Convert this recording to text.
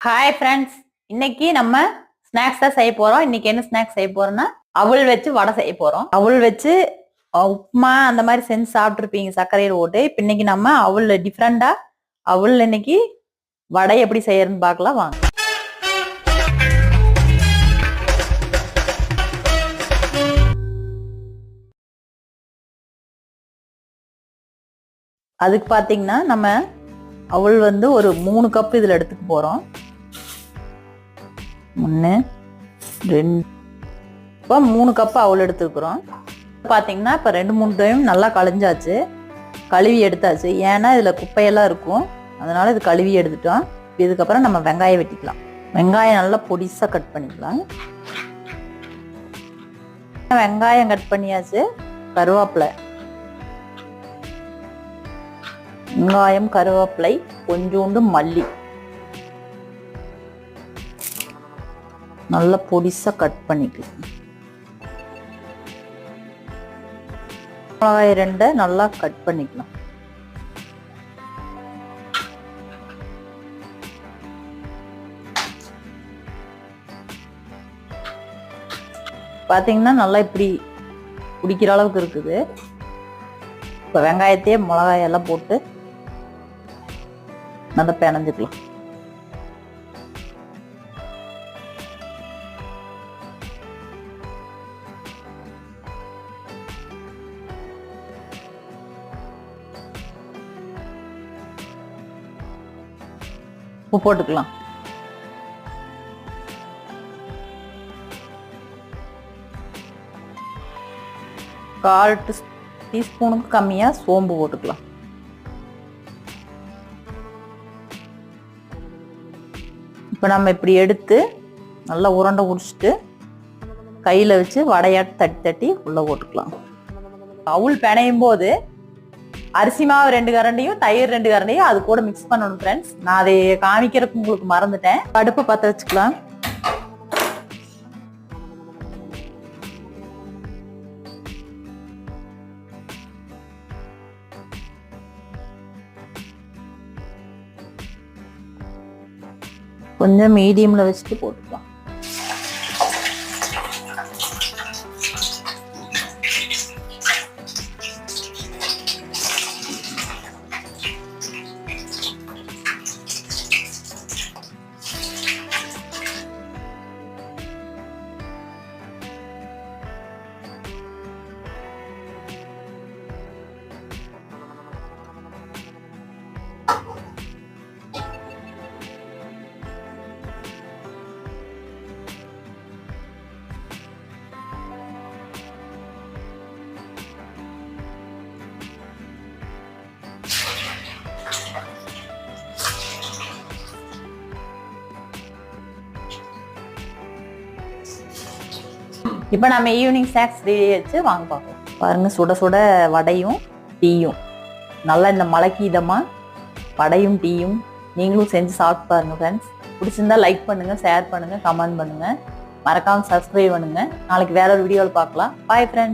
Hi friends, இன்னைக்கு நம்ம snacks தான் செய்ய போறோம். இன்னைக்கு என்ன ஸ்நாக்ஸ் செய்ய போறோம்னா அவல் வச்சு வடை செய்ய போறோம். அவல் வச்சு உப்புமா அந்த மாதிரி செஞ்சு சாப்பிட்டுருப்பீங்க சர்க்கரையில் போட்டு. இப்போ இன்னைக்கு நம்ம அவல் டிஃப்ரெண்டா அவல் இன்னைக்கு வடை எப்படி செய்யறதுன்னு பார்க்கலாம் வாங்க. அதுக்கு பார்த்தீங்கன்னா நம்ம அவல் ஒரு 3 கப் இதில் எடுத்துக்க போகிறோம். 1 2 இப்போ 3 கப் அவல் எடுத்துக்கிறோம். பார்த்தீங்கன்னா இப்போ 2-3 டைம் நல்லா களைஞ்சாச்சு, கழுவி எடுத்தாச்சு. ஏன்னா இதில் குப்பையெல்லாம் இருக்கும், அதனால இது கழுவி எடுத்துட்டோம். இதுக்கப்புறம் நம்ம வெங்காயம் வெட்டிக்கலாம். வெங்காயம் நல்லா பொடிசாக கட் பண்ணிக்கலாம். வெங்காயம் கட் பண்ணியாச்சு. கருவேப்பிலை, வெங்காயம், கருவேப்பிலை, கொஞ்சோண்டு மல்லி நல்லா பொடிசா கட் பண்ணிக்கலாம். மிளகாய் 2 நல்லா கட் பண்ணிக்கலாம். பாத்தீங்கன்னா நல்லா இப்படி பிடிக்கிற அளவுக்கு இருக்குது. இப்போ வெங்காயத்தையே மிளகாயெல்லாம் போட்டு நல்லா பிணைஞ்சுக்கலாம். உப்பு போட்டுக்கலாம். கால் டீஸ்பூனுக்கு கம்மியா சோம்பு போட்டுக்கலாம். இப்போ நம்ம இப்படி எடுத்து நல்லா உருண்டை உடிச்சிட்டு கையில் வச்சு வடையாட்டு தட்டி தட்டி உள்ள போட்டுக்கலாம். அவல் பிணையும் போது அரிசி மாவு 2 கரண்டியும் தயிர் 2 கரண்டியும் அது கூட மிக்ஸ் பண்ணணும் ஃப்ரெண்ட்ஸ். நான் அதை காமிக்கிறதுக்கு உங்களுக்கு மறந்துட்டேன். அடுப்பு பற்ற வச்சுக்கலாம். கொஞ்சம் மீடியம்ல வச்சுட்டு போட்டுக்கலாம். இப்போ நம்ம ஈவினிங் ஸ்நாக்ஸ் ரெடி வச்சு வாங்க பார்க்கலாம். பாருங்க, சுட சுட வடையும் டீயும். நல்லா இந்த மழைக்கு இதமா வடையும் டீயும் நீங்களும் செஞ்சு சாப்பிட்டு பாருங்க ஃப்ரெண்ட்ஸ். பிடிச்சிருந்தா லைக் பண்ணுங்க, ஷேர் பண்ணுங்க, கமெண்ட் பண்ணுங்க, மறக்காம சப்ஸ்கிரைப் பண்ணுங்க. நாளைக்கு வேற ஒரு வீடியோவில் பார்க்கலாம். Bye friends.